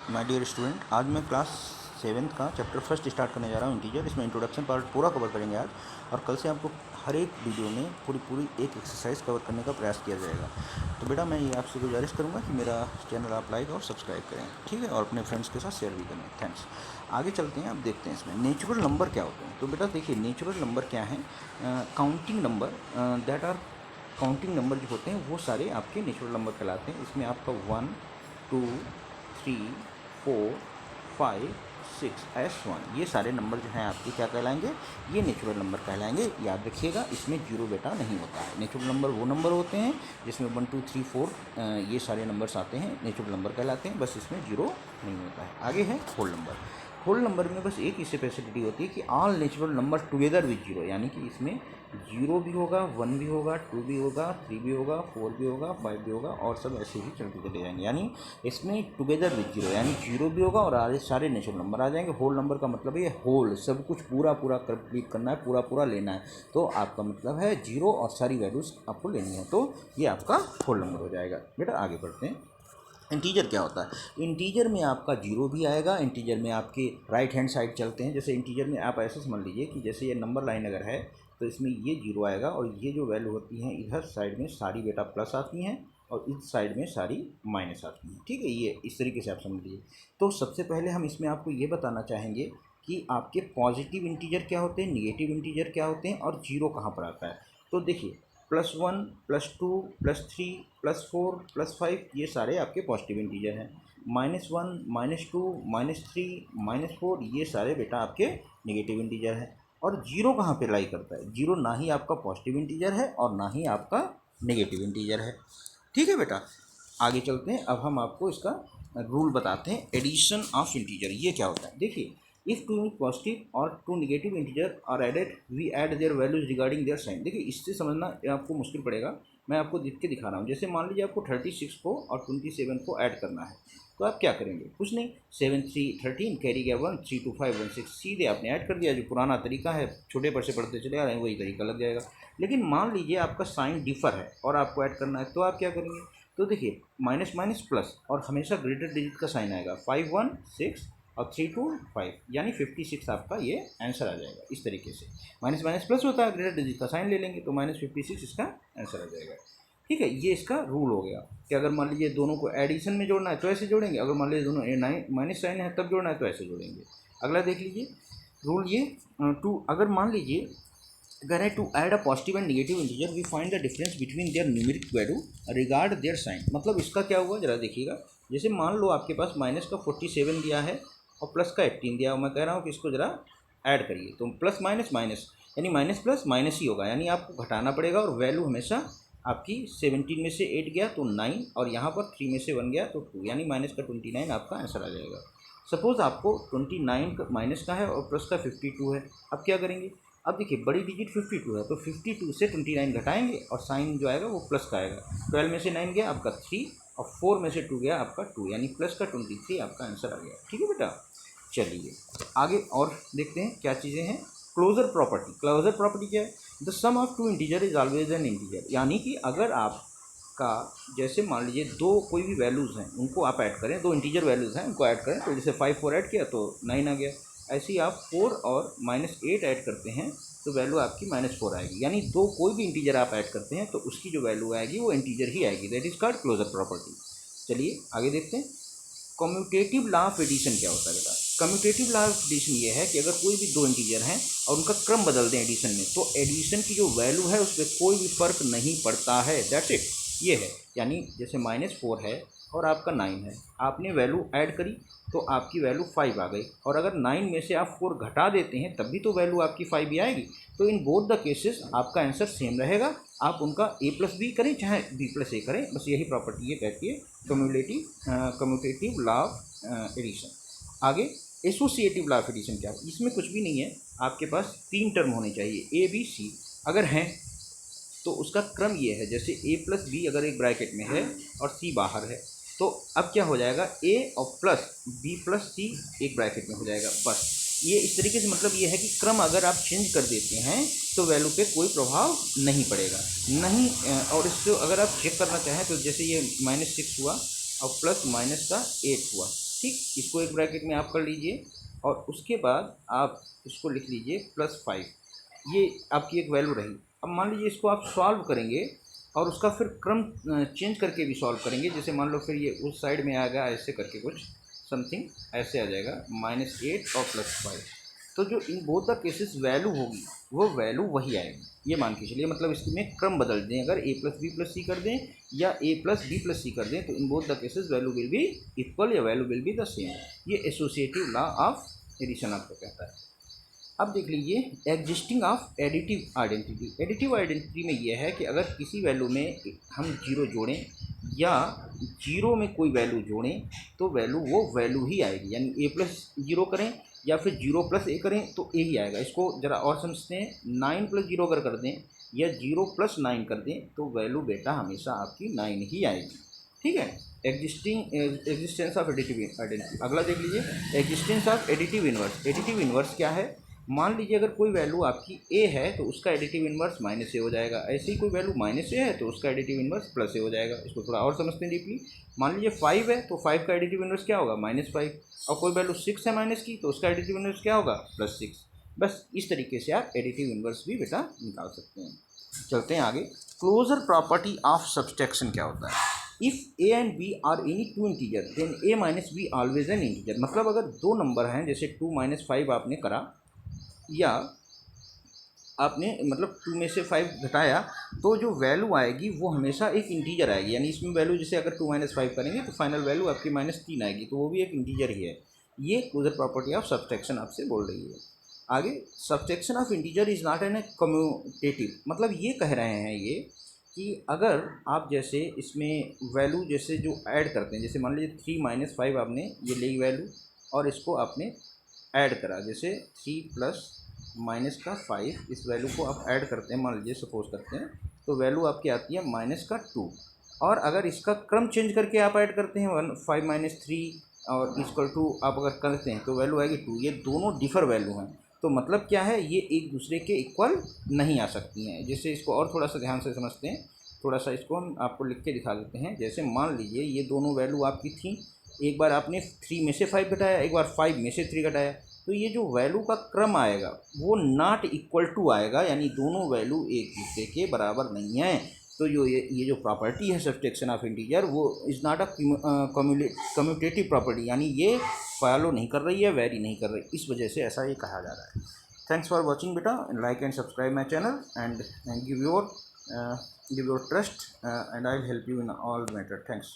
My dear student, आज मैं class 7th का चैप्टर फर्स्ट स्टार्ट करने जा रहा हूँ, इंटीजर। इसमें इंट्रोडक्शन पार्ट पूरा कवर करेंगे आज, और कल से आपको हर एक वीडियो में पूरी एक एक्सरसाइज कवर करने का प्रयास किया जाएगा। तो बेटा, मैं ये आपसे गुजारिश करूँगा कि मेरा चैनल आप लाइक और सब्सक्राइब करें, ठीक है, और अपने फ्रेंड्स के साथ शेयर भी करें। थैंक्स। आगे चलते हैं, अब देखते हैं इसमें नेचुरल नंबर क्या होते हैं। तो बेटा देखिए, नेचुरल नंबर क्या है? Counting number that are counting number जो होते हैं वो सारे आपके नेचुरल नंबर कहलाते हैं। इसमें आपका 1, 2, 3, 4, 5, 6 S1 ये सारे नंबर जो हैं आपके क्या कहलाएंगे? ये नेचुरल नंबर कहलाएंगे। याद रखिएगा, इसमें जीरो बेटा नहीं होता है। नेचुरल नंबर वो नंबर होते हैं जिसमें 1, 2, 3, 4 ये सारे नंबर्स आते हैं, नेचुरल नंबर कहलाते हैं। बस इसमें जीरो नहीं होता है। आगे है होल नंबर। होल नंबर में बस एक ही स्पेसिलिटी होती है कि all natural number together with zero, यानी कि इसमें जीरो भी होगा, 1 भी होगा, 2 भी होगा, 3 भी होगा, 4 भी होगा, 5 भी होगा, और सब ऐसे ही चलते चले जाएंगे। यानी इसमें टुगेदर विद जीरो, यानी जीरो भी होगा और आगे सारे नेचुरल नंबर आ जाएंगे। होल नंबर का मतलब ये होल, सब कुछ पूरा कंप्लीट करना है, पूरा लेना है। तो आपका मतलब है जीरो और सारी वैल्यूज़ आपको लेनी है, तो ये आपका होल नंबर हो जाएगा। बेटा आगे बढ़ते हैं। इंटीजर क्या होता है? इंटीजर में आपका जीरो भी आएगा। इंटीजर में आपके राइट हैंड साइड चलते हैं। जैसे इंटीजर में आप ऐसे समझ लीजिए कि जैसे ये नंबर लाइन अगर है तो इसमें ये जीरो आएगा, और ये जो वैल्यू होती हैं इधर साइड में सारी बेटा प्लस आती हैं, और इस साइड में सारी माइनस आती हैं, ठीक है। ये इस तरीके से आप समझ लीजिए। तो सबसे पहले हम इसमें आपको ये बताना चाहेंगे कि आपके पॉजिटिव इंटीजर क्या होते हैं, निगेटिव इंटीजर क्या होते हैं, और जीरो कहाँ पर आता है। तो देखिए, +1, +2, +3, +4, +5 ये सारे आपके पॉजिटिव इंटीजर हैं। -1, -2, -3, -4 ये सारे बेटा आपके नेगेटिव इंटीजर हैं। और जीरो कहाँ पे लाई करता है? जीरो ना ही आपका पॉजिटिव इंटीजर है और ना ही आपका नेगेटिव इंटीजर है, ठीक है बेटा। आगे चलते हैं। अब हम आपको इसका रूल बताते हैं, एडिशन ऑफ इंटीजर ये क्या होता है। देखिए, इफ़ टू पॉजिटिव और two negative integer are added, we add their values regarding their sign. देखिए, इससे समझना आपको मुश्किल पड़ेगा, मैं आपको लिख के दिखा रहा हूँ। जैसे मान लीजिए आपको 36 को और 27 को ऐड करना है, तो आप क्या करेंगे? कुछ नहीं, 7, 3, 13 कैरी गया 1, 3, 2, 5, 1, 6, सीधे आपने ऐड कर दिया। जो पुराना तरीका है, छोटे पर से पढ़ते चले आ रहे हैं, वही तरीका लग जाएगा। लेकिन मान लीजिए आपका साइन डिफर है और आपको ऐड करना है, तो आप क्या करेंगे? तो देखिए, माइनस माइनस प्लस, और हमेशा ग्रेटर डिजिट का साइन आएगा। 5, 1, 6 और 3, 2, 5, यानी 56 आपका ये आंसर आ जाएगा। इस तरीके से माइनस माइनस प्लस होता है, ग्रेटर डिजिट का साइन ले लेंगे तो -56 इसका आंसर आ जाएगा, ठीक है। ये इसका रूल हो गया कि अगर मान लीजिए दोनों को एडिशन में जोड़ना है तो ऐसे जोड़ेंगे, अगर मान लीजिए दोनों माइनस साइन है तब जोड़ना है तो ऐसे जोड़ेंगे। अगला देख लीजिए रूल ये, अगर मान लीजिए अगर है to add a positive and negative integer, we find the difference between their numeric value regard their sign. मतलब इसका क्या हुआ जरा देखिएगा। जैसे मान लो आपके पास माइनस का 47 दिया है और प्लस का 18 दिया है, मैं कह रहा हूँ कि इसको जरा ऐड करिए, तो प्लस माइनस माइनस यानी माइनस प्लस माइनस ही होगा, यानी आपको घटाना पड़ेगा। और वैल्यू हमेशा आपकी 17 में से 8 गया तो 9, और यहाँ पर 3 में से 1 गया तो 2, यानी माइनस का 29 आपका आंसर आ जाएगा। सपोज़ आपको 29 माइनस का है और प्लस का 52 है, अब क्या करेंगे? अब देखिए, बड़ी डिजिट 52 है तो 52 से 29 घटाएंगे और साइन जो आएगा वो प्लस का आएगा। 12 में से 9 गया आपका 3, और 4 में से 2 गया आपका 2, यानी प्लस का 23 आपका आंसर आ गया, ठीक है बेटा। चलिए आगे और देखते हैं क्या चीज़ें हैं। Closure property. क्लोजर प्रॉपर्टी क्या है? The sum of two integer is always an integer, यानी कि अगर आपका जैसे मान लीजिए दो कोई भी वैल्यूज़ हैं उनको आप ऐड करें, दो इंटीजर वैल्यूज़ हैं उनको ऐड करें, तो जैसे 5, 4 ऐड किया तो 9 आ गया। ऐसे ही आप 4 और -8 ऐड करते हैं तो वैल्यू आपकी -4 आएगी। यानी दो कोई भी इंटीजर आप ऐड करते हैं तो उसकी जो वैल्यू आएगी वो इंटीजर ही आएगी। That is called closure property. चलिए आगे देखते हैं। कम्यूटेटिव लॉ ऑफ एडिशन क्या होता है बेटा? कम्यूटेटिव लॉ ऑफ एडिशन ये है कि अगर कोई भी दो इंटीजर हैं और उनका क्रम बदल दें एडिशन में, तो एडिशन की जो वैल्यू है उस पर कोई भी फ़र्क नहीं पड़ता है। दैट्स इट, ये है। यानी जैसे -4 है और आपका 9 है, आपने वैल्यू ऐड करी तो आपकी वैल्यू 5 आ गई, और अगर 9 में से आप 4 घटा देते हैं तब भी तो वैल्यू आपकी 5 ही आएगी। तो इन बोथ द केसेस आपका आंसर सेम रहेगा। आप उनका a+b करें चाहे b+a करें, बस यही प्रॉपर्टी ये कहती है कम्यूटेटिव लॉ ऑफ एडिशन। आगे एसोसिएटिव लॉ ऑफ एडिशन क्या है? इसमें कुछ भी नहीं है, आपके पास 3 टर्म होने चाहिए, a b c। अगर हैं तो उसका क्रम ये है, जैसे a+b अगर एक ब्रैकेट में है और c बाहर है, तो अब क्या हो जाएगा? a और प्लस b+c एक ब्रैकेट में हो जाएगा, बस। ये इस तरीके से मतलब ये है कि क्रम अगर आप चेंज कर देते हैं तो वैल्यू पे कोई प्रभाव नहीं पड़ेगा, नहीं। और इसको अगर आप चेक करना चाहें तो जैसे ये -6 हुआ और प्लस माइनस का 8 हुआ, ठीक, इसको एक ब्रैकेट में आप कर लीजिए और उसके बाद आप इसको लिख लीजिए +5, ये आपकी एक वैल्यू रही। अब मान लीजिए इसको आप सॉल्व करेंगे और उसका फिर क्रम चेंज करके भी सॉल्व करेंगे। जैसे मान लो फिर ये उस साइड में आएगा ऐसे करके कुछ समथिंग ऐसे आ जाएगा -8 और +5। तो जो इन बोथ द केसेस वैल्यू होगी वो वैल्यू वही आएगी, ये मान के चलिए। मतलब इसमें क्रम बदल दें, अगर a + b + c कर दें या a + b + c कर दें तो in both the cases value will be equal या value will be the same. ये एसोसिएटिव लॉ ऑफ एडिशन आपको कहता है। अब देख लीजिए existing of additive identity. Additive identity में यह है कि अगर किसी वैल्यू में हम जीरो जोड़ें या जीरो में कोई वैल्यू जोड़ें तो वैल्यू वो वैल्यू ही आएगी। यानी a+0 करें या फिर 0+a करें तो a ही आएगा। इसको ज़रा और समझते हैं, 9+0 अगर कर दें या 0+9 कर दें तो वैल्यू बेटा हमेशा आपकी 9 ही आएगी। ठीक है, एग्जिस्टेंस ऑफ एडिटिव आइडेंटिटी। अगला देख लीजिए existence of additive inverse. Additive inverse क्या है? मान लीजिए अगर कोई वैल्यू आपकी a है तो उसका एडिटिव इन्वर्स -a हो जाएगा। ऐसे ही कोई वैल्यू -a है तो उसका एडिटिव इन्वर्स +a हो जाएगा। इसको थोड़ा और समझते हैं डीपली। मान लीजिए 5 है तो 5 का एडिटिव इन्वर्स क्या होगा? -5। और कोई वैल्यू 6 है माइनस की तो उसका एडिटिव इन्वर्स क्या होगा? +6। बस इस तरीके से आप एडिटिव इन्वर्स भी बेटा निकाल सकते हैं। चलते हैं आगे। क्लोजर प्रॉपर्टी ऑफ सब्सट्रैक्शन क्या होता है? If a and b are any two integer then a minus b always an integer. मतलब अगर दो नंबर हैं, जैसे 2 - 5 आपने करा या आपने मतलब 2 में से 5 घटाया तो जो वैल्यू आएगी वो हमेशा एक इंटीजर आएगी। यानी इसमें वैल्यू जैसे अगर 2 - 5 करेंगे तो फाइनल वैल्यू आपकी -3 आएगी, तो वो भी एक इंटीजर ही है। ये क्लोजर प्रॉपर्टी ऑफ सब्सट्रैक्शन आपसे बोल रही है। आगे, subtraction of integer is not an commutative. मतलब ये कह रहे हैं ये कि अगर आप जैसे इसमें वैल्यू जैसे जो ऐड करते हैं, जैसे मान लीजिए 3 - 5 आपने ये ली वैल्यू और इसको आपने ऐड करा, जैसे 3 प्लस माइनस का 5, इस वैल्यू को आप ऐड करते हैं, मान लीजिए सपोज करते हैं, तो वैल्यू आपकी आती है -2। और अगर इसका क्रम चेंज करके आप ऐड करते हैं 5 - 3 और इक्वल टू आप अगर करते हैं तो वैल्यू आएगी 2। ये दोनों डिफर वैल्यू हैं, तो मतलब क्या है, ये एक दूसरे के इक्वल नहीं आ सकती हैं। जैसे इसको और थोड़ा सा ध्यान से समझते हैं, थोड़ा सा इसको हम आपको लिख के दिखा देते हैं। जैसे मान लीजिए ये दोनों वैल्यू आपकी थी, एक बार आपने 3 में से 5 घटाया, एक बार 5 में से 3 घटाया, तो ये जो वैल्यू का क्रम आएगा वो नॉट इक्वल टू आएगा, यानी दोनों वैल्यू एक दूसरे के बराबर नहीं है। तो जो ये जो प्रॉपर्टी है सब्सट्रैक्शन ऑफ इंटीजर, वो is not a commutative property, यानी ये फॉलो नहीं कर रही है, वेरी नहीं कर रही, इस वजह से ऐसा ये कहा जा रहा है। थैंक्स फॉर वॉचिंग बेटा, like and subscribe my channel and give your trust and I'll help you in all matter. Thanks.